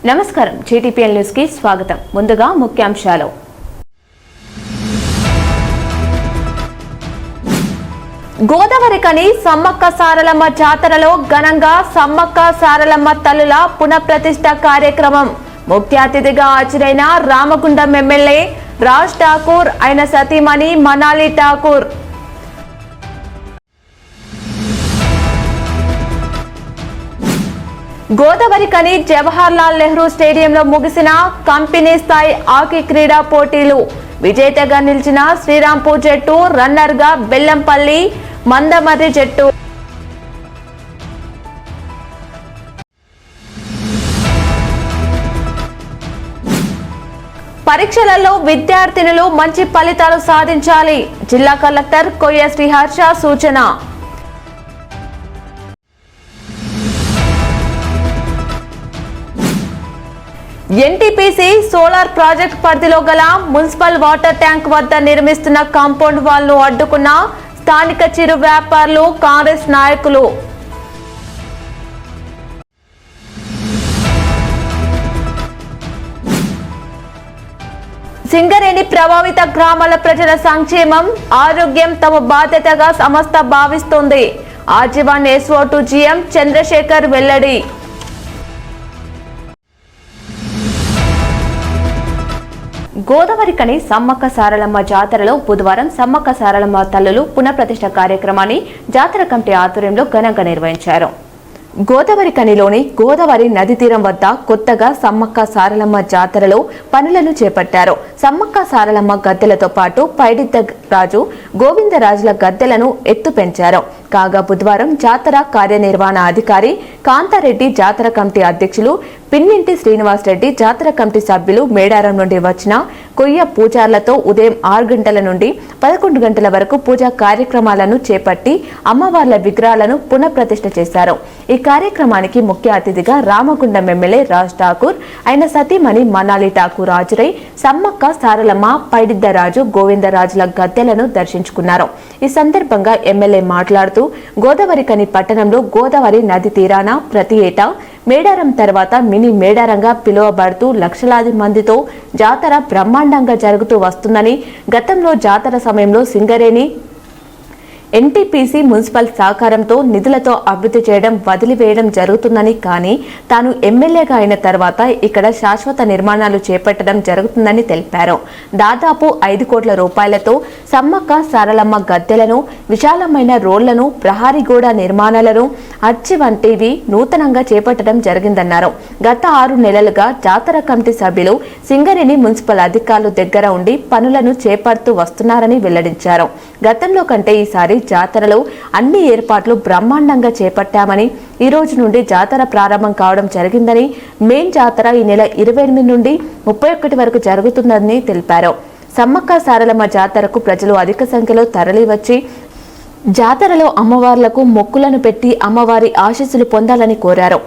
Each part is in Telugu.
నమస్కారం జీటీపీఎల్ న్యూస్ కి స్వాగతం. ముందుగా ముఖ్యాంశాలు. గోదావరి కని సమ్మక్క సారలమ్మ జాతరలో ఘనంగా సమ్మక్క సారలమ్మ తల్లుల పునఃప్రతిష్ఠ కార్యక్రమం. ముఖ్య అతిథిగా హాజరైన రామగుండం ఎమ్మెల్యే రాజ్ ఠాకూర్, ఆయన సతీమణి మనాలి ఠాకూర్. గోదావరి కని జవహర్ లాల్ నెహ్రూ స్టేడియంలో ముగిసిన కంపెనీ స్థాయి హాకీ క్రీడా పోటీలు. విజేతగా నిలిచిన శ్రీరాంపూర్ జట్టు, రన్నర్ గా బెల్లంపల్లి మందమర్రి జట్టు. పరీక్షలలో విద్యార్థినులు మంచి ఫలితాలు సాధించాలి. జిల్లా కలెక్టర్ కొయ్య శ్రీహర్ష సూచన. ఎన్టీపీసీ సోలార్ ప్రాజెక్ట్ పరిధిలో గల మున్సిపల్ వాటర్ ట్యాంక్ వద్ద నిర్మిస్తున్న కాంపౌండ్ వాల్ ను అడ్డుకున్న స్థానిక చిరు వ్యాపారులు, కాంగ్రెస్ నాయకులు. సింగరేణి ప్రభావిత గ్రామాల ప్రజల సంక్షేమం, ఆరోగ్యం తమ బాధ్యతగా సంస్థ భావిస్తోంది. ఆజీవన్ SO2 GM చంద్రశేఖర్ వెల్లడి. గోదావరి కని సమ్మక్క సారలమ్మ జాతరలో బుధవారం సమ్మక్క సారలమ్మ తల్లులు పునఃప్రతిష్ఠ కార్యక్రమాన్ని జాతర కమిటీ ఆధ్వర్యంలో ఘనంగా నిర్వహించారు. గోదావరి కనిలోని గోదావరి నది తీరం వద్ద కొత్తగా సమ్మక్క సారలమ్మ జాతరలో పనులను చేపట్టారు. సమ్మక్క సారలమ్మ గద్దెలతో పాటు పైడిద్ద రాజు, గోవిందరాజుల గద్దెలను ఎత్తు పెంచారు. కాగా బుధవారం జాతర కార్యనిర్వహణ అధికారి కాంతారెడ్డి, జాతర కమిటీ అధ్యక్షులు పిన్నింటి శ్రీనివాస్ రెడ్డి, జాతర కమిటీ సభ్యులు మేడారం నుండి వచ్చిన కొయ్య పూజార్లతో ఉదయం 6 గంటల నుండి 11 గంటల వరకు పూజా కార్యక్రమాలను చేపట్టి అమ్మవార్ల విగ్రహాలను పునఃప్రతిష్ఠ చేశారు. ఈ కార్యక్రమానికి ముఖ్య అతిథిగా రామగుండం ఎమ్మెల్యే రాజ్ ఠాకూర్, ఆయన సతీమణి మనాలి ఠాకూర్ హాజరై సమ్మక్క సారలమ్మ, పైడిద్దరాజు, గోవిందరాజుల గద్దెలను దర్శించుకున్నారు. ఈ సందర్భంగా ఎమ్మెల్యే మాట్లాడుతూ గోదావరి కని పట్టణంలో గోదావరి నది తీరాన ప్రతి ఏటా మేడారం తర్వాత మినీ మేడారంగా పిలువబడుతూ లక్షలాది మందితో జాతర బ్రహ్మాండంగా జరుగుతూ వస్తుందని, గతంలో జాతర సమయంలో సింగరేణి ఎన్టీపీసీ మున్సిపల్ సహకారంతో నిధులతో అభివృద్ధి చేయడం వదిలివేయడం జరుగుతుందని, కానీ తాను ఎమ్మెల్యేగా అయిన తర్వాత ఇక్కడ శాశ్వత నిర్మాణాలు చేపట్టడం జరుగుతుందని తెలిపారు. దాదాపు 5 కోట్ల రూపాయలతో సమ్మక్క సారలమ్మ గద్దెలను, విశాలమైన రోడ్లను, ప్రహారీ గోడ నిర్మాణాలను, అర్చి వంటివి నూతనంగా చేపట్టడం జరిగిందన్నారు. గత 6 నెలలుగా జాతర కమిటీ సభ్యులు సింగరేణి మున్సిపల్ అధికారులు దగ్గర ఉండి పనులను చేపడుతూ వస్తున్నారని వెల్లడించారు. గతంలో కంటే ఈసారి జాతరలో అన్ని ఏర్పాట్లు బ్రహ్మాండంగా చేపట్టామని, ఈ రోజు నుండి జాతర ప్రారంభం కావడం జరిగిందని, మెయిన్ జాతర ఈ నెల 28 నుండి 31 వరకు జరుగుతుందని తెలిపారు. సమ్మక్క సారలమ్మ జాతరకు ప్రజలు అధిక సంఖ్యలో తరలివచ్చి జాతరలో అమ్మవార్లకు మొక్కులను పెట్టి అమ్మవారి ఆశీస్సులు పొందాలని కోరారు.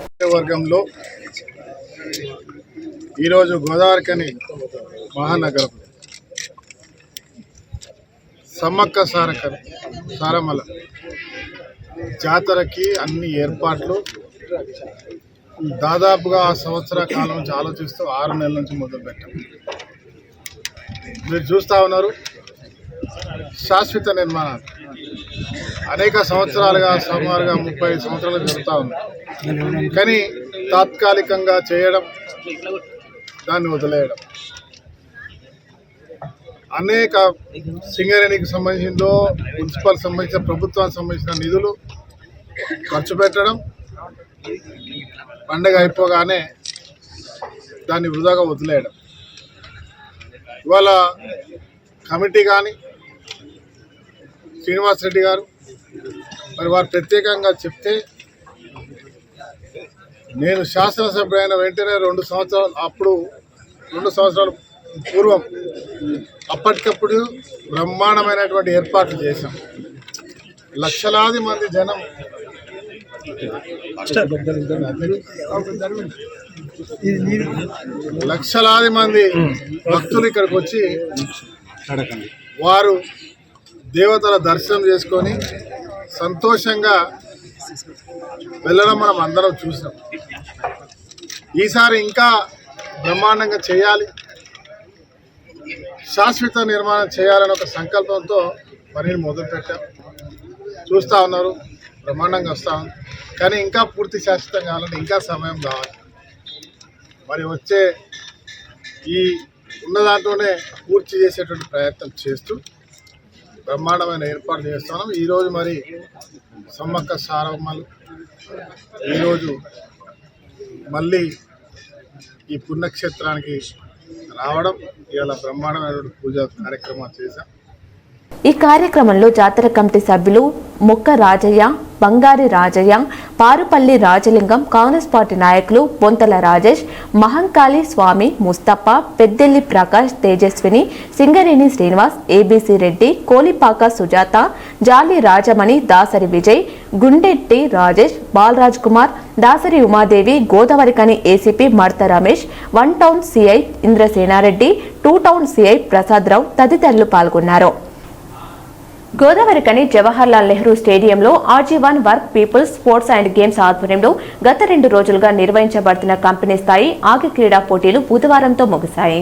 ఈరోజు గోదావరి కని మహానగరం సమ్మక్క సారమ్మల జాతరకి అన్ని ఏర్పాట్లు దాదాపుగా ఆ సంవత్సర కాలం నుంచి ఆలోచిస్తూ 6 నెలల నుంచి మొదలుపెట్టాం. మీరు చూస్తూ ఉన్నారు, శాశ్వత నిర్మాణాలు అనేక సంవత్సరాలుగా, సుమారుగా 30 సంవత్సరాలు జరుగుతూ ఉంది. కానీ తాత్కాలికంగా చేయడం, దాన్ని వదిలేయడం, అనేక సింగరేణికి సంబంధించిందో, మున్సిపల్ సంబంధించిన, ప్రభుత్వానికి సంబంధించిన నిధులు ఖర్చు పెట్టడం, పండగ అయిపోగానే దాన్ని వృధాగా వదిలేయడం. ఇవాళ కమిటీ కానీ శ్రీనివాస్ రెడ్డి గారు మరి వారు ప్రత్యేకంగా చెప్తే, నేను శాసనసభ్యుడైన వెంటనే 2 సంవత్సరాలు పూర్వం అప్పటికప్పుడు బ్రహ్మాండమైనటువంటి ఏర్పాట్లు చేశాం. లక్షలాది మంది జనం, లక్షలాది మంది భక్తులు ఇక్కడికి వచ్చి వారు దేవతల దర్శనం చేసుకొని సంతోషంగా వెళ్ళడం మనం అందరం చూసాం. ఈసారి ఇంకా బ్రహ్మాండంగా చేయాలి, శాశ్వత నిర్మాణం చేయాలని ఒక సంకల్పంతో పనిని మొదలుపెట్టాం. చూస్తూ ఉన్నారు, బ్రహ్మాండంగా వస్తూ ఉంది. కానీ ఇంకా పూర్తి శాశ్వతం కావాలని ఇంకా సమయం కావాలి. మరి వచ్చే ఈ ఉన్న దాంట్లోనే పూర్తి చేసేటువంటి ప్రయత్నం చేస్తూ బ్రహ్మాండమైన ఏర్పాటు చేస్తున్నాం. ఈరోజు మరి సమ్మక్క సారమ్మలు ఈరోజు మళ్ళీ ఈ పుణ్యక్షేత్రానికి రావడం, ఇవాళ బ్రహ్మాండమైనటువంటి పూజా కార్యక్రమాలు చేశాం. ఈ కార్యక్రమంలో జాతర కమిటీ సభ్యులు మొక్క రాజయ్య, బంగారి రాజయ్య, పారుపల్లి రాజలింగం, కాంగ్రెస్ పార్టీ నాయకులు Bonthala Rajesh, Mahankali Swamy, Mustafa, Peddelli Prakash, Tejaswini, Singareni Srinivas, ABC Reddy, Kolipaka Sujatha, Jali Rajamani, Dasari Vijay, Gundetti Rajesh, Balraj Kumar, Dasari Umadevi, Godavarikhani ACP Martha Ramesh, 1 town CI Indrasena Reddy, 2 town CI Prasad Rao తదితరులు పాల్గొన్నారు. గోదావరికని జవహర్లాల్ నెహ్రూ స్టేడియంలో ఆర్జీ1 work people's sports and games ఆధ్వర్యంలో గత 2 రోజులుగా నిర్వహించబడుతున్న కంపెనీ స్థాయి ఆగి క్రీడా పోటీలు బుధవారంతో ముగిశాయి.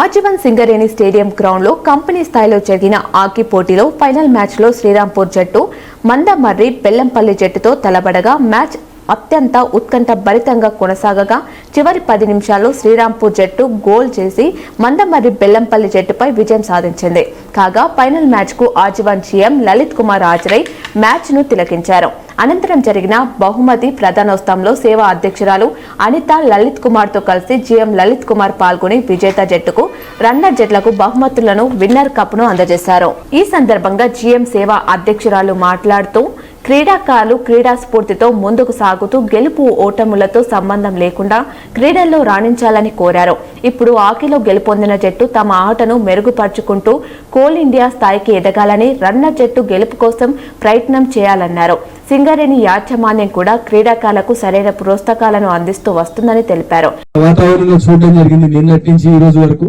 ఆర్జీ1 సింగరేణి స్టేడియం గ్రౌండ్ లో కంపెనీ స్థాయిలో జరిగిన ఆకి పోటీలో ఫైనల్ మ్యాచ్ లో శ్రీరాంపూర్ జట్టు మందమర్రి బెల్లంపల్లి జట్టుతో తలబడగా మ్యాచ్ అత్యంత ఉత్కంఠ భరితంగా కొనసాగగా చివరి 10 నిమిషాల్లో శ్రీరాంపూర్ జట్టు గోల్ చేసి మందమర్రి బెల్లంపల్లి జట్టుపై విజయం సాధించింది. కాగా ఫైనల్ మ్యాచ్ కు ఆర్జీ1 జీఎం లలిత్ కుమార్ హాజరై మ్యాచ్ ను తిలకించారు. అనంతరం జరిగిన బహుమతి ప్రధానోత్సవంలో సేవా అధ్యక్షురాలు అనిత లలిత్ కుమార్ తో కలిసి జీఎం లలిత్ కుమార్ పాల్గొని విజేత జట్టుకు, రన్నర్ జట్లకు బహుమతులను, విన్నర్ కప్ ను అందజేశారు. ఈ సందర్భంగా జీఎం సేవా అధ్యక్షురాలు మాట్లాడుతూ క్రీడాకారులు క్రీడా స్ఫూర్తితో ముందుకు సాగుతూ గెలుపు ఓటములతో సంబంధం లేకుండా క్రీడల్లో రాణించాలని కోరారు. ఇప్పుడు హాకీలో గెలుపొందిన జట్టు తమ ఆటను మెరుగుపరుచుకుంటూ కోల్ ఇండియా స్థాయికి ఎదగాలని, రన్నర్ జట్టు గెలుపు కోసం ప్రయత్నం చేయాలన్నారు. సింగరేణి యాజమాన్యం కూడా క్రీడాకారులకు సరైన ప్రోత్సాహకాలను అందిస్తూ వస్తుందని తెలిపారు. వాతావరణంలో చూడడం జరిగింది నిన్నటి నుంచి ఈ రోజు వరకు.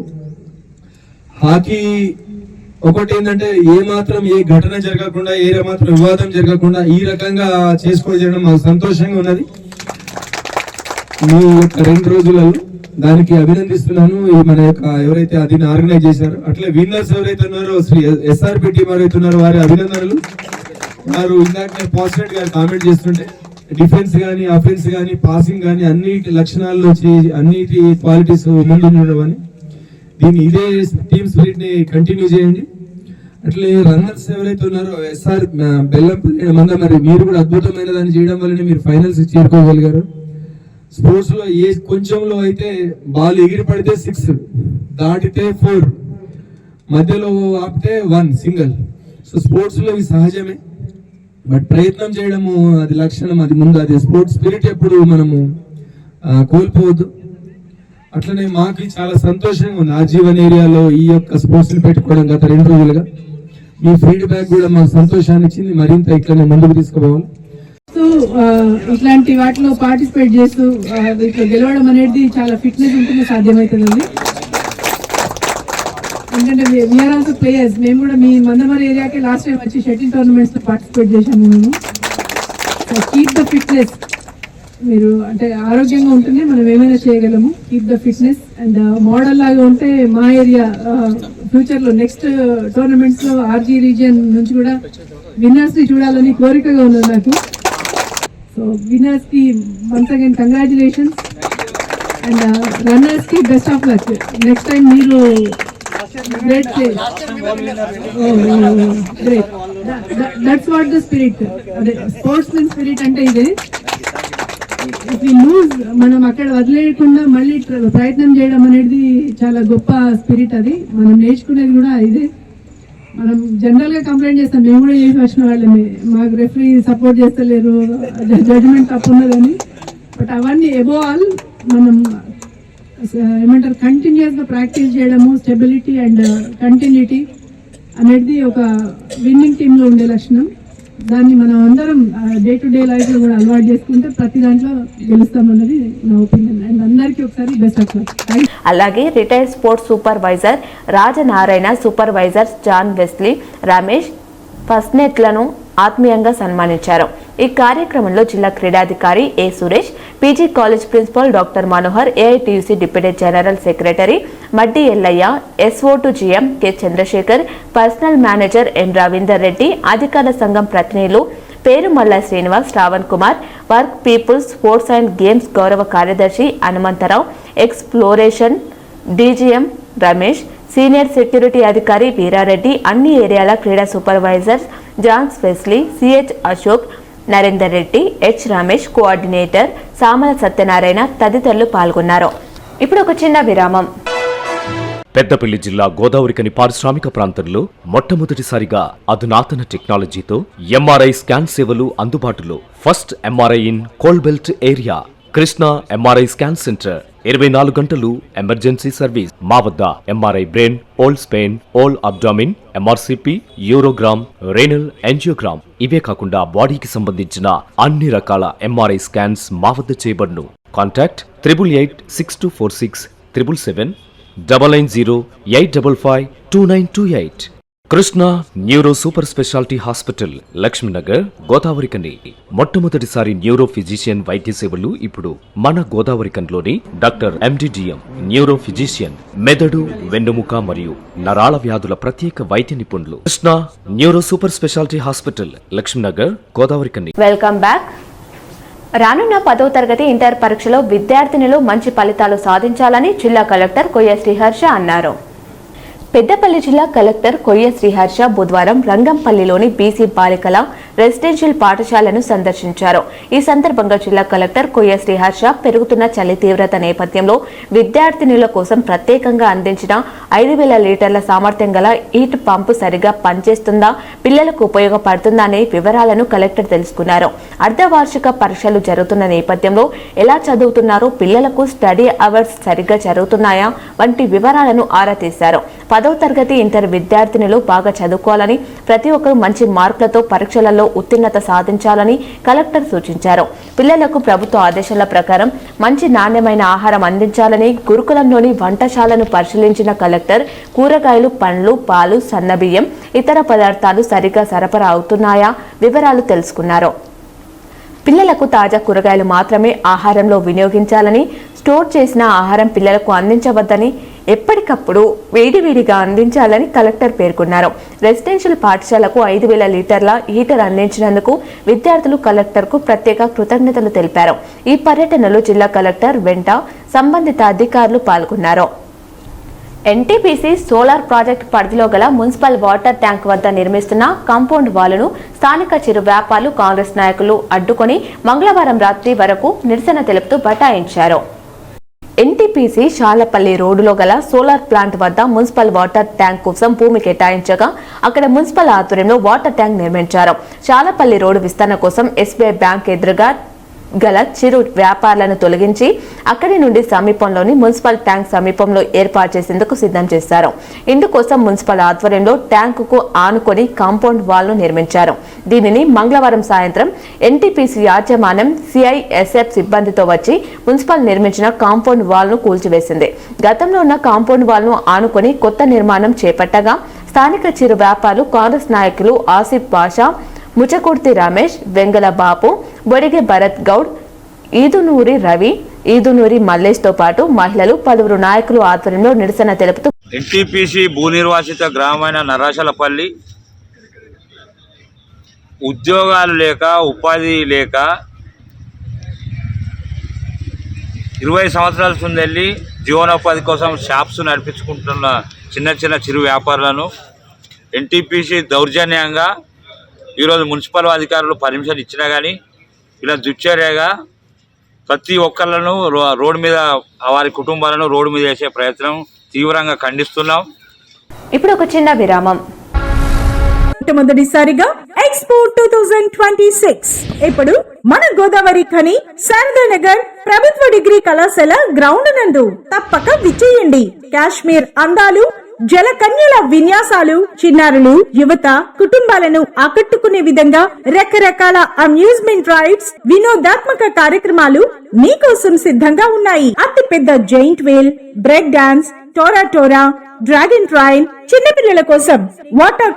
హాకీ ఒకటి ఏంటంటే ఏ మాత్రం ఏ ఘటన జరగకుండా, ఏ మాత్రం వివాదం జరగకుండా ఈ రకంగా చేసుకోవడం మాకు సంతోషంగా ఉన్నది. మీ యొక్క 2 రోజులలో దానికి అభినందిస్తున్నాను. మన యొక్క ఎవరైతే దీన్ని ఆర్గనైజ్ చేశారో, అట్లే విన్నర్స్ ఎవరైతే ఉన్నారో శ్రీ ఎస్ఆర్పి టీం ఎవరైతే ఉన్నారో వారి అభినందనలు. వారు ఇందాక పాజిటివ్ గా కామెంట్ చేస్తుంటే డిఫెన్స్ గానీ, అఫెన్స్ గానీ, పాసింగ్ గానీ అన్నిటి లక్షణాల్లో అన్నిటి క్వాలిటీస్ ముందు ఉండడం అని దీన్ని ఇదే టీమ్ స్పిరిట్ ని కంటిన్యూ చేయండి. అట్లే రన్నర్స్ ఎవరైతే ఉన్నారో ఎస్ఆర్ బెల్లంపల్లి మందమర్రి మీరు కూడా అద్భుతమైన దాన్ని చేయడం వల్లనే మీరు ఫైనల్స్ చేరుకోగలిగారు. స్పోర్ట్స్ లో ఏ కొంచెంలో అయితే బాల్ ఎగిరి పడితే 6, దాటితే 4, మధ్యలో ఆపితే 1 సింగిల్. సో స్పోర్ట్స్ లో ఇది సహజమే, బట్ ప్రయత్నం చేయడము అది లక్షణం, అది ముందు, అది స్పోర్ట్స్ స్పిరిట్ ఎప్పుడు మనము కోల్పోవద్దు. అట్లనే మాకు చాలా సంతోషంగా ఉంది ఆజీవన్ ఏరియాలో ఈ యొక్క స్పోర్ట్స్ ని పెట్టుకోవడం. గత 2 రోజులుగా మీ ఫీడ్బ్యాక్ కూడా మాకు సంతోషాన్ని ఇచ్చింది. మరింత ఇట్లనే ముందుకు తీసుకుపోవాలి. సో ఇట్లాంటి వాటిలో పార్టిసిపేట్ చేస్తూ ఇట్లా గెలవడం అనేది చాలా ఫిట్నెస్ ఉంటేనే సాధ్యమవుతుంది. ఎందుకంటే వీఆర్ ఆల్సో ప్లేయర్స్. మేము కూడా మీ మందమరి ఏరియాకి లాస్ట్ టైం వచ్చి షటిల్ టోర్నమెంట్స్ లో పార్టిసిపేట్ చేశాము. మేము కీప్ ద ఫిట్నెస్. మీరు అంటే ఆరోగ్యంగా ఉంటేనే మనం ఏమైనా చేయగలము. Keep the fitness and model లాగా ఉంటే మా ఏరియా ఫ్యూచర్ లో నెక్స్ట్ టోర్నమెంట్స్ లో ఆర్జీ రీజియన్ నుంచి కూడా విన్నర్స్ ని చూడాలని కోరికగా ఉన్నది నాకు. సో విన్నర్స్ కి once again congratulations and runners కి best of luck. Next time మీరు great play. Great, that's what the spirit. అదే స్పోర్ట్స్ మెన్ స్పిరిట్ అంటే ఇదే. ఇఫ్ వి లూజ్ మనం అక్కడ వదిలేయకుండా మళ్ళీ ప్రయత్నం చేయడం అనేది చాలా గొప్ప స్పిరిట్. అది మనం నేర్చుకునేది కూడా ఇదే. మనం జనరల్ గా కంప్లైంట్ చేస్తాం, మేము కూడా చేసి వచ్చిన వాళ్ళమే, మాకు రెఫరీ సపోర్ట్ చేస్తలేరు, జడ్జిమెంట్ తప్పు ఉన్నదని. బట్ అవన్నీ అబోవ్ ఆల్ మనం ఏమంటారు కంటిన్యూస్ గా ప్రాక్టీస్ చేయడము, స్టెబిలిటీ అండ్ కంటిన్యూటీ అనేది ఒక విన్నింగ్ టీమ్ లో ఉండే లక్షణం. దాన్ని మనం అందరం డే టు డే లైఫ్ లో కూడా అలవాటు చేసుకుంటే ప్రతి దాంట్లో గెలుస్తామన్నది నా ఒపీనియన్. అండ్ అందరికీ ఒకసారి బెస్ట్ ఆఫ్ లక్. అలాగే retired sports supervisor Rajanarayana, supervisors John Wesley, Ramesh ఫస్ట్ నెట్లను ఆత్మీయంగా సన్మానించారు. ఈ కార్యక్రమంలో జిల్లా క్రీడాధికారి A Suresh, PG college principal doctor Manohar, AITUC deputy general secretary Maddi Yellaiah, SO2 GM K Chandrashekar, personal manager N Ravinder Reddy, అధికార సంఘం ప్రతినిధులు Perumalla Srinivas, Shravan Kumar, work people's sports and games గౌరవ కార్యదర్శి Hanumantharao, exploration DGM Ramesh, senior security అధికారి వీరారెడ్డి, అన్ని ఏరియాల క్రీడా supervisors Johns Wesley, CH Ashok, Narender Reddy, H Ramesh, coordinator Samala Satyanarayana తదితరులు పాల్గొన్నారు. ఇప్పుడు ఒక చిన్న విరామం. పెద్దపల్లి జిల్లా గోదావరికని పారిశ్రామిక ప్రాంతంలో మొట్టమొదటిసారిగా అధునాతన టెక్నాలజీతో MRI స్కాన్ సేవలు అందుబాటులో. First MRI in coal belt area. Krishna MRI scan centre 24 గంటలు ఎమర్జెన్సీ సర్వీస్. మా వద్ద MRI brain, whole spine, whole abdomen, MRCP, urogram, renal angiogram, ఇవే కాకుండా బాడీకి సంబంధించిన అన్ని రకాల MRI స్కాన్స్ మా వద్ద చేయబడును. Contact 8886246777 9908552928. Krishna neuro super speciality hospital, Lakshmi Nagar, Godavarikhani. మొట్టమొదటిసారి న్యూరో ఫిజిషియన్ వైద్య సేవలు ఇప్పుడు మన గోదావరికన్లోని డాక్టర్ MDDM న్యూరో ఫిజిషియన్, మెదడు, వెన్నుముక మరియు నరాల వ్యాధుల ప్రత్యేక వైద్య నిపుణులు. Krishna neuro super speciality hospital, Lakshmi Nagar, Godavarikhani. Welcome back. రానున్న 10వ తరగతి ఇంటర్ పరీక్షలో విద్యార్థినులు మంచి ఫలితాలు సాధించాలని జిల్లా కలెక్టర్ కొయ్య శ్రీహర్ష అన్నారు. పెద్దపల్లి జిల్లా కలెక్టర్ కొయ్య శ్రీహర్ష బుధవారం రంగంపల్లిలోని బీసీ బాలికల రెసిడెన్షియల్ పాఠశాలను సందర్శించారు. ఈ సందర్భంగా జిల్లా కలెక్టర్ కొయ్య శ్రీహర్ష పెరుగుతున్న చలి తీవ్రత నేపథ్యంలో విద్యార్థినుల కోసం ప్రత్యేకంగా అందించిన 5,000 లీటర్ల సామర్థ్యం గల హీట్ పంపు సరిగా పనిచేస్తుందా, పిల్లలకు ఉపయోగపడుతుందా అనే వివరాలను కలెక్టర్ తెలుసుకున్నారు. అర్ధవార్షిక పరీక్షలు జరుగుతున్న నేపథ్యంలో ఎలా చదువుతున్నారో, పిల్లలకు స్టడీ అవర్స్ సరిగ్గా జరుగుతున్నాయా వంటి వివరాలను ఆరా తీశారు. 10వ తరగతి ఇంటర్ విద్యార్థినులు బాగా చదువుకోవాలని, ప్రతి ఒక్కరూ మంచి మార్కులతో పరీక్షలలో ఉత్తీర్ణత సాధించాలని కలెక్టర్ సూచించారు. పిల్లలకు ప్రభుత్వ ఆదేశాల ప్రకారం మంచి నాణ్యమైన ఆహారం అందించాలని గురుకులంలోని వంటశాలను పరిశీలించిన కలెక్టర్ కూరగాయలు, పండ్లు, పాలు, సన్నబియ్యం, ఇతర పదార్థాలు సరిగా సరఫరా అవుతున్నాయా వివరాలు తెలుసుకున్నారు. పిల్లలకు తాజా కూరగాయలు మాత్రమే ఆహారంలో వినియోగించాలని, స్టోర్ చేసిన ఆహారం పిల్లలకు అందించవద్దని, ఎప్పటికప్పుడు వేడివేడిగా అందించాలని కలెక్టర్ పేర్కొన్నారు. రెసిడెన్షియల్ పాఠశాలకు 5,000 లీటర్ల హీటర్ అందించినందుకు విద్యార్థులు కలెక్టర్కు ప్రత్యేక కృతజ్ఞతలు తెలిపారు. ఈ పర్యటనలో జిల్లా కలెక్టర్ వెంట సంబంధిత అధికారులు పాల్గొన్నారు. NTPC సోలార్ ప్రాజెక్టు పరిధిలో గల మున్సిపల్ వాటర్ ట్యాంక్ వద్ద నిర్మిస్తున్న కాంపౌండ్ వాలును స్థానిక చిరు వ్యాపారులు, కాంగ్రెస్ నాయకులు అడ్డుకొని మంగళవారం రాత్రి వరకు నిరసన తెలుపుతూ బటాయించారు. NTPC శాలపల్లి రోడ్డులో గల సోలార్ ప్లాంట్ వద్ద మున్సిపల్ వాటర్ ట్యాంక్ కోసం భూమి కేటాయించగా అక్కడ మున్సిపల్ ఆధ్వర్యంలో వాటర్ ట్యాంక్ నిర్మించారు. శాలపల్లి రోడ్డు విస్తరణ కోసం SBI బ్యాంక్ ఎదురుగా గల చిరు వ్యాపారులను తొలగించి అక్కడి నుండి సమీపంలోని మున్సిపల్ ట్యాంక్ సమీపంలో ఏర్పాటు చేసేందుకు సిద్ధం చేశారు. ఇందుకోసం మున్సిపల్ ఆధ్వర్యంలో ట్యాంకుకు ఆనుకొని కాంపౌండ్ వాల్ ను నిర్మించారు. దీనిని మంగళవారం సాయంత్రం NTPC యాజమాన్యం CISF సిబ్బందితో వచ్చి మున్సిపల్ నిర్మించిన కాంపౌండ్ వాల్ ను కూల్చివేసింది. గతంలో ఉన్న కాంపౌండ్ వాల్ ను ఆనుకొని కొత్త నిర్మాణం చేపట్టగా స్థానిక చిరు వ్యాపారులు, కాంగ్రెస్ నాయకులు ఆసిఫ్ బాషా, ముచకుర్తి రమేష్, వెంగల బాపు, బొడిగె భరత్ గౌడ్, ఈదునూరి రవి, ఈదునూరి మల్లేష్ తో పాటు మహిళలు, పలువురు నాయకులు ఆధ్వర్యంలో నిరసన తెలుపుతూ NTPC భూనిర్వాసిత గ్రామైన నరాశలపల్లి ఉద్యోగాలు లేక, ఉపాధి లేక 20 సంవత్సరాల ముందెళ్ళి జీవనోపాధి కోసం షాప్స్ నడిపించుకుంటున్న చిన్న చిన్న చిరు వ్యాపారులను NTPC దౌర్జన్యంగా ఈరోజు మున్సిపల్ అధికారులు పర్మిషన్ ఇచ్చినా కానీ ఇలా దుశ్చర్యగా ప్రతి ఒక్కళ్ళను రోడ్డు మీద, వారి కుటుంబాలను రోడ్డు మీద వేసే ప్రయత్నం తీవ్రంగా ఖండిస్తున్నాం. ఇప్పుడు ఒక చిన్న విరామం. మొట్టమొదటిసారిగా ఎక్స్పో 2026 ఇప్పుడు మన గోదావరి ఖని శారదానగర్ ప్రభుత్వ డిగ్రీ కళాశాల గ్రౌండ్ నందు తప్పక విచ్చేయండి. కాశ్మీర్ అందాలు, జలకన్యల విన్యాసాలు, చిన్నారులు, యువత, కుటుంబాలను ఆకట్టుకునే విధంగా రకరకాల అమ్యూజ్మెంట్ రైడ్స్, వినోదాత్మక కార్యక్రమాలు మీకోసం సిద్ధంగా ఉన్నాయి. అతి పెద్ద జైంట్ వీల్, బ్రేక్ డాన్స్, టోరా, డ్రాగన్ ట్రైన్, చిన్నపిల్లల కోసం వాటర్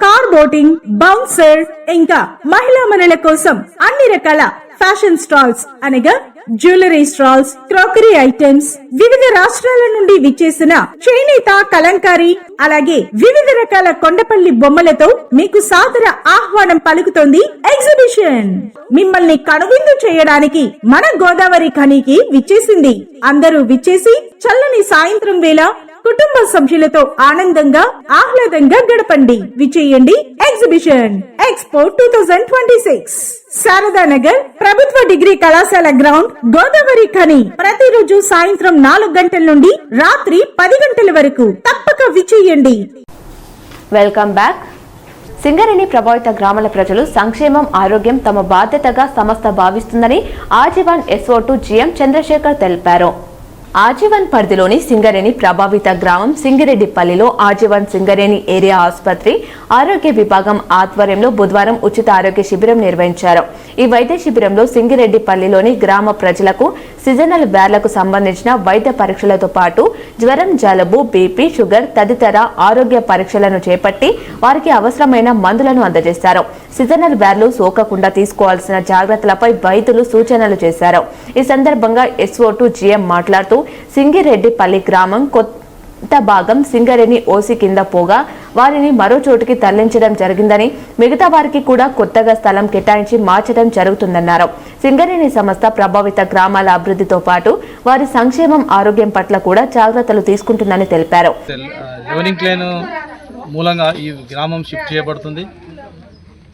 కార్ బోటింగ్, బౌన్సర్, ఇంకా మహిళా మనుల కోసం అన్ని రకాల ఫ్యాషన్ స్టాల్స్ అనగా జ్యువెలరీ స్టాల్స్, క్రాకరీ ఐటమ్స్, వివిధ రాష్ట్రాల నుండి విచ్చేసిన చేనేత కలంకారీ, అలాగే వివిధ రకాల కొండపల్లి బొమ్మలతో మీకు సాదర ఆహ్వానం పలుకుతోంది ఎగ్జిబిషన్. మిమ్మల్ని కనువిందు చేయడానికి మన గోదావరి ఖనికి విచ్చేసింది. అందరూ విచ్చేసి చల్లని సాయంత్రం వేళ కుటుంబ సభ్యులతో ఆనందంగా ఆహ్లాదంగా గడపండి. విచేయండి ఎగ్జిబిషన్ ఎక్స్పో 2026, శారదానగర్ ప్రభుత్వ డిగ్రీ కళాశాల గ్రౌండ్, గోదావరి ఖని. ప్రతిరోజు సాయంత్రం 4 గంటల నుండి రాత్రి 10 గంటల వరకు తప్పక విచేయండి. Welcome back. సింగరేణి ప్రభావిత గ్రామాల ప్రజలు సంక్షేమం, ఆరోగ్యం తమ బాధ్యతగా సంస్థ భావిస్తుందని ఆజీవన్ SO2 GM చంద్రశేఖర్ తెలిపారు. ఆజీవన్ పరిధిలోని సింగరేణి ప్రభావిత గ్రామం సింగిరెడ్డిపల్లిలో ఆజీవన్ సింగరేణి ఏరియా ఆసుపత్రి ఆరోగ్య విభాగం ఆధ్వర్యంలో బుధవారం ఉచిత ఆరోగ్య శిబిరం నిర్వహించారు. ఈ వైద్య శిబిరంలో సింగిరెడ్డిపల్లిలోని గ్రామ ప్రజలకు సీజనల్ వ్యాధులకు సంబంధించిన వైద్య పరీక్షలతో పాటు జ్వరం, జలుబు, బీపీ, షుగర్ తదితర ఆరోగ్య పరీక్షలను చేపట్టి వారికి అవసరమైన మందులను అందజేశారు. సీజనల్ వ్యాధులు సోకకుండా తీసుకోవాల్సిన జాగ్రత్తలపై వైద్యులు సూచనలు చేశారు. ఈ సందర్భంగా SO2 GM మాట్లాడుతూ సింగిరెడ్డిపల్లి గ్రామం కొంత భాగం సింగరేణి ఓసి కింద పోగా వారిని మరో చోటుకి తరలించడం జరిగిందని, మిగతా వారికి కూడా కొత్తగా స్థలం కేటాయించి మార్చడం జరుగుతుందన్నారు. సింగరేణి సంస్థ ప్రభావిత గ్రామాల అభివృద్ధితో పాటు వారి సంక్షేమం, ఆరోగ్యం పట్ల కూడా జాగ్రత్తలు తీసుకుంటుందని తెలిపారు. జోనింగ్ ప్లాన్ మూలంగా ఈ గ్రామం షిఫ్ట్ చేయబడుతుంది.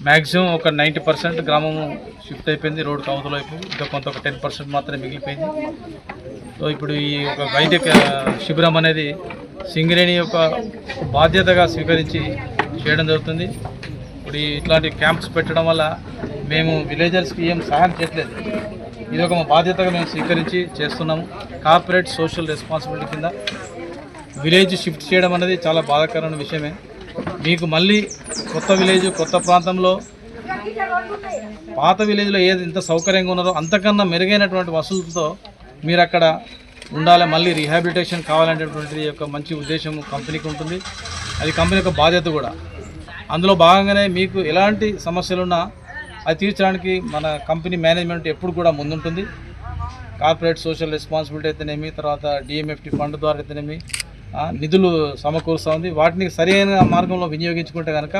మ్యాక్సిమం ఒక 90% గ్రామం షిఫ్ట్ అయిపోయింది రోడ్డు అవతల వైపు. ఇంకా కొంత ఒక 10% మాత్రమే మిగిలిపోయింది. సో ఇప్పుడు ఈ ఒక వైద్య శిబిరం అనేది సింగరేణి యొక్క బాధ్యతగా స్వీకరించి చేయడం జరుగుతుంది. ఇప్పుడు ఇట్లాంటి క్యాంప్స్ పెట్టడం వల్ల మేము విలేజర్స్కి ఏం సహాయం చేయట్లేదు. ఇది ఒక బాధ్యతగా మేము స్వీకరించి చేస్తున్నాము. కార్పొరేట్ సోషల్ రెస్పాన్సిబిలిటీ కింద విలేజ్ షిఫ్ట్ చేయడం అనేది చాలా బాధాకరమైన విషయమే. మీకు మళ్ళీ కొత్త విలేజ్, కొత్త ప్రాంతంలో పాత విలేజ్లో ఏది ఎంత సౌకర్యంగా ఉన్నారో అంతకన్నా మెరుగైనటువంటి వసతులతో మీరు అక్కడ ఉండాలి. మళ్ళీ రీహాబిలిటేషన్ కావాలనేటువంటిది ఒక మంచి ఉద్దేశం కంపెనీకి ఉంటుంది. అది కంపెనీ యొక్క బాధ్యత కూడా. అందులో భాగంగానే మీకు ఎలాంటి సమస్యలున్నా అది తీర్చడానికి మన కంపెనీ మేనేజ్మెంట్ ఎప్పుడు కూడా ముందుంటుంది. కార్పొరేట్ సోషల్ రెస్పాన్సిబిలిటీ అయితేనేమి, తర్వాత DMFT ఫండ్ ద్వారా అయితేనేమి నిధులు సమకూరుస్తూ ఉంది. వాటిని సరైన మార్గంలో వినియోగించుకుంటే కనుక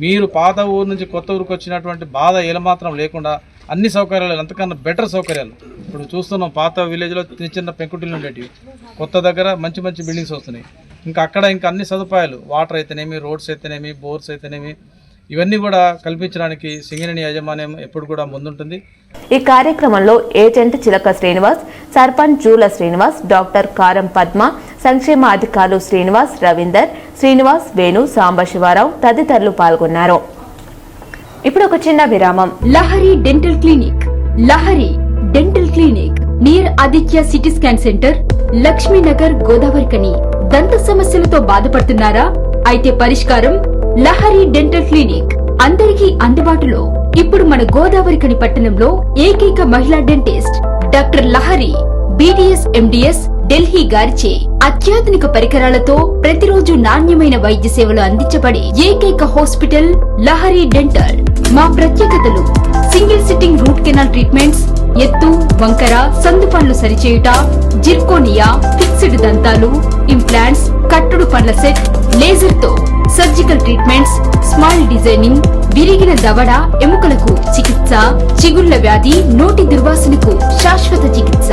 మీరు పాత ఊరు నుంచి కొత్త ఊరికి వచ్చినటువంటి బాధ ఏమాత్రం లేకుండా అన్ని సౌకర్యాలు, అంతకన్నా బెటర్ సౌకర్యాలు ఇప్పుడు చూస్తున్నాం. పాత విలేజ్లో చిన్న చిన్న పెంకుటిల్లు ఉండేటివి, కొత్త దగ్గర మంచి మంచి బిల్డింగ్స్ వస్తున్నాయి. ఇంకా అక్కడ ఇంకా అన్ని సదుపాయాలు, వాటర్ అయితేనేమి, రోడ్స్ అయితేనేమి, బోర్స్ అయితేనేమి, ఇవన్నీ కూడా కల్పించడానికి సింగరేణి యాజమాన్యం ఎప్పుడు కూడా ముందుంటుంది. ఈ కార్యక్రమంలో ఏజెంట్ చిలక శ్రీనివాస్, సర్పంచ్ జూల శ్రీనివాస్, డాక్టర్ కారం పద్మ, సంక్షేమ అధికారులు శ్రీనివాస్, రవీందర్, శ్రీనివాస్, వేణు, సాంబశివారావు తదితరులు పాల్గొన్నారు. ఇప్పుడు ఒక చిన్న విరామం. Lahari dental clinic. Lahari dental clinic near Aditya city scan centre, Lakshminagar, Godavari కని. దంత సమస్యలతో బాధపడుతున్నారా? అయితే పరిష్కారం లహరి డెంటల్ క్లినిక్. అందరికీ అందుబాటులో. ఇప్పుడు మన గోదావరి కని పట్టణంలో ఏకైక మహిళా dentist doctor Lahari BDS MDS Delhi గారిచే అత్యాధునిక పరికరాలతో ప్రతిరోజు నాణ్యమైన వైద్య సేవలు అందించబడే ఏకైక హాస్పిటల్ లహరి డెంటల్. మా ప్రత్యేకతలు: single sitting root canal treatments, ఎత్తు, వంకర, సందు పనులు సరిచేయుట, జిర్కోనియా, ఫిక్స్డ్ దంతాలు, ఇంప్లాంట్స్, కట్టుడు పండ్ల సెట్, లేజర్ తో సర్జికల్ ట్రీట్మెంట్స్, స్మైల్ డిజైనింగ్, విరిగిన దవడ ఎముకలకు చికిత్స, చిగుళ్ల వ్యాధి, నోటి దుర్వాసనకు శాశ్వత చికిత్స,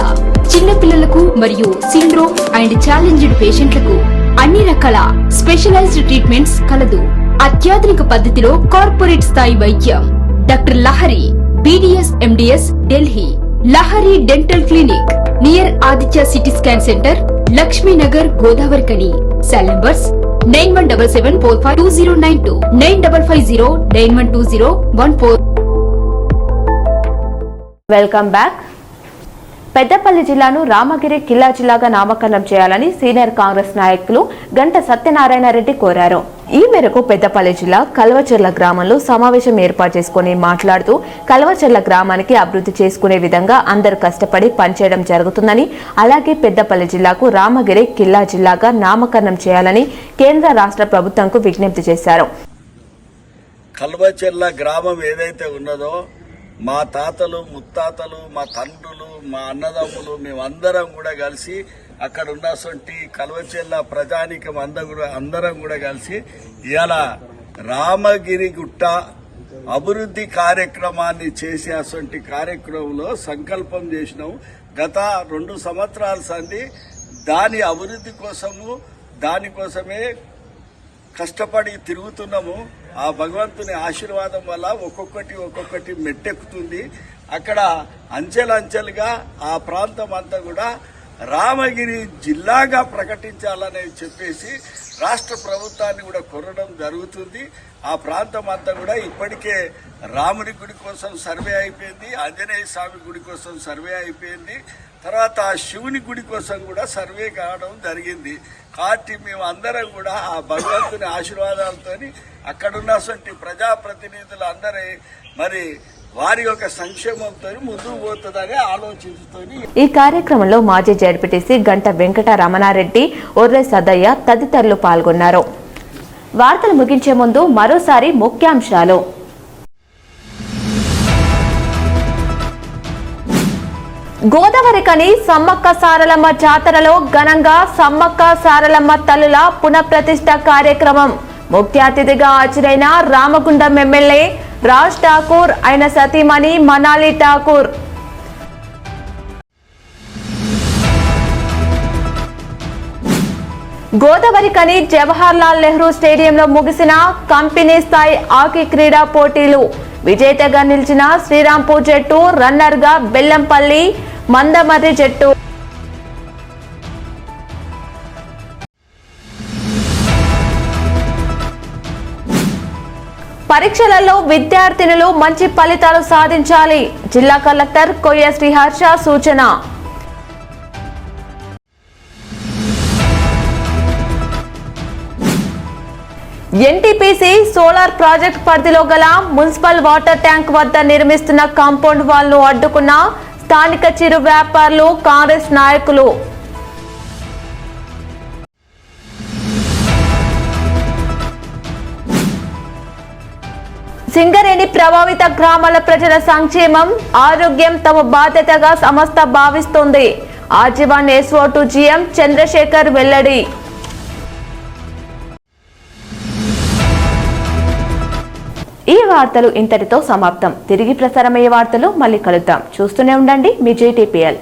చిన్న పిల్లలకు మరియు సిండ్రోమ్ అండ్ ఛాలెంజ్డ్ పేషెంట్లకు అన్ని రకాల స్పెషలైజ్డ్ ట్రీట్మెంట్స్ కలదు. అత్యాధునిక పద్ధతిలో కార్పొరేట్ స్థాయి వైద్యం. Doctor Lahari BDS MDS Delhi. Lahari dental clinic near Aditya city scan centre, Lakshminagar, Godavarikhani. Cell numbers 9177452092, 9550912014. Welcome back. Peddapalli జిల్లాను రామగిరి కిల్లా జిల్లాగా నామకరణం చేయాలని సీనియర్ కాంగ్రెస్ నాయకులు గంట సత్యనారాయణ రెడ్డి కోరారు. ఈ మేరకు పెద్దపల్లి జిల్లా కల్వచెర్ల గ్రామంలో సమావేశం ఏర్పాటు చేసుకుని మాట్లాడుతూ కల్వచెర్ల గ్రామానికి అభివృద్ధి చేసుకునే విధంగా అందరూ కష్టపడి పనిచేయడం జరుగుతుందని, అలాగే పెద్దపల్లి జిల్లాకు రామగిరి కిల్లా జిల్లాగా నామకరణం చేయాలని కేంద్ర రాష్ట్ర ప్రభుత్వంకు విజ్ఞప్తి చేశారు. కల్వచెర్ల గ్రామం ఏదైతే ఉన్నదో మా తాతలు ముత్తాతలు మా తండ్రులు మా అన్నదమ్ములు మేమందరం కూడా కలిసి అక్కడ ఉన్నటువంటి కల్వచెర్ల ప్రజానికం అందరం కూడా కలిసి ఇవాళ రామగిరి గుట్ట అభివృద్ధి కార్యక్రమాన్ని చేసే అటువంటి కార్యక్రమంలో సంకల్పం చేసినాం. గత 2 సంవత్సరాల సంది దాని అభివృద్ధి దానికోసమే కష్టపడి తిరుగుతున్నాము. ఆ భగవంతుని ఆశీర్వాదం వల్ల ఒక్కొక్కటి మెట్టెక్కుతుంది. అక్కడ అంచెలంచెలుగా ఆ ప్రాంతం అంతా కూడా రామగిరి జిల్లాగా ప్రకటించాలని చెప్పేసి రాష్ట్ర ప్రభుత్వాన్ని కూడా కోరడం జరుగుతుంది. ఆ ప్రాంతం అంతా కూడా ఇప్పటికే రాముడి గుడి కోసం సర్వే అయిపోయింది, ఆంజనేయ స్వామి గుడి కోసం సర్వే అయిపోయింది, తర్వాత శివుని గుడి కోసం కూడా సర్వే కావడం జరిగింది. కాబట్టి మేము అందరం కూడా ఆ భగవంతుని ఆశీర్వాదాలతో అక్కడున్నటువంటి ప్రజాప్రతినిధులు అందరి మరి వారి యొక్క సంక్షేమంతో ముందుకు పోతుందని ఆలోచించుతోని ఈ కార్యక్రమంలో మాజీ జడ్పీటీసీ గంట వెంకట రమణారెడ్డి, ఒర్రె సదయ్య తదితరులు పాల్గొన్నారు. వార్తలు ముగించే ముందు మరోసారి ముఖ్యాంశాలు. గోదావరికని సమ్మక్క సారలమ్మ జాతరలో ఘనంగా సమ్మక్క సారలమ్మ తల్లుల పునఃప్రతిష్ఠ కార్యక్రమం. ముఖ్య అతిథిగా హాజరైన రామగుండం ఎమ్మెల్యే రాజ్ ఠాకూర్, ఆయన సతీమణి మనాలి ఠాకూర్. గోదావరికని జవహర్ లాల్ నెహ్రూ స్టేడియంలో ముగిసిన కంపెనీ స్థాయి హాకీ క్రీడా పోటీలు. విజేతగా నిలిచిన శ్రీరాంపూర్ జట్టు, రన్నర్ గా బెల్లంపల్లి మందమర్రి జట్టు. పరీక్షలలో విద్యార్థినులు మంచి ఫలితాలు సాధించాలి. జిల్లా కలెక్టర్ కొయ్య శ్రీహర్ష సూచన. ఎన్టీపీసీ సోలార్ ప్రాజెక్ట్ పరిధిలో గల మున్సిపల్ వాటర్ ట్యాంక్ వద్ద నిర్మిస్తున్న కాంపౌండ్ వాల్ ను అడ్డుకున్న స్థానిక చిరు వ్యాపారులు, కాంగ్రెస్ నాయకులు. సింగరేణి ప్రభావిత గ్రామాల ప్రజల సంక్షేమం, ఆరోగ్యం తమ బాధ్యతగా సంస్థ భావిస్తోంది. ఆజీవన్ SO2 GM చంద్రశేఖర్ వెల్లడి. ఈ వార్తలు ఇంతటితో సమాప్తం. తిరిగి ప్రసారమయ్యే వార్తలు మళ్ళీ కలుద్దాం. చూస్తూనే ఉండండి మీ JTPL.